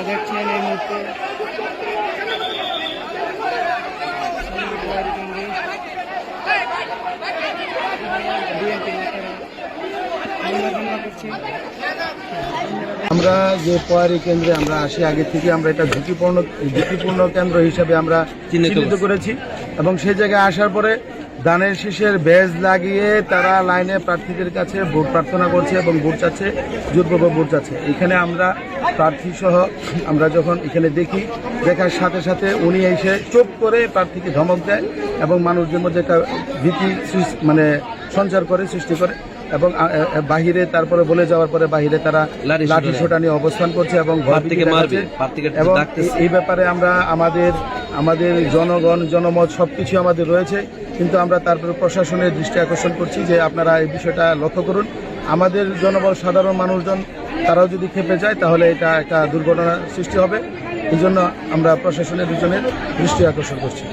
দেখছেন এই মুহূর্তে আমরা যে পোয়ারি কেন্দ্রে আমরা আসি আগে থেকে আমরা এটা ঝুঁকিপূর্ণ কেন্দ্র হিসাবে আমরা চিহ্নিত করেছি এবং সেই জায়গায় আসার পরে দানের শীষের ব্যাজ লাগিয়ে তারা লাইনে প্রার্থীদের কাছে ভোট প্রার্থনা করছে এবং ভোট চাচ্ছে, জোরপূর্বক ভোট চাচ্ছে। এখানে আমরা প্রার্থী সহ আমরা যখন এখানে দেখি, দেখার সাথে সাথে উনি এসে চুপ করে প্রার্থীকে ধমক দেয় এবং মানুষদের মধ্যে একটা ভীতি সঞ্চার করে, সৃষ্টি করে এবং বাহিরে তারপরে বলে যাওয়ার পরে বাহিরে তারা লাঠি সোটা নিয়ে অবস্থান করছে এবং এবং এই ব্যাপারে আমরা আমাদের জনগণ জনমত সবকিছু আমাদের রয়েছে, কিন্তু আমরা তারপরে প্রশাসনের দৃষ্টি আকর্ষণ করছি যে আপনারা এই বিষয়টা লক্ষ্য করুন। আমাদের জনবল সাধারণ মানুষজন তারাও যদি খেপে যায় তাহলে এটা একটা দুর্ঘটনার সৃষ্টি হবে। এই জন্য আমরা প্রশাসনের দুজনের দৃষ্টি আকর্ষণ করছি।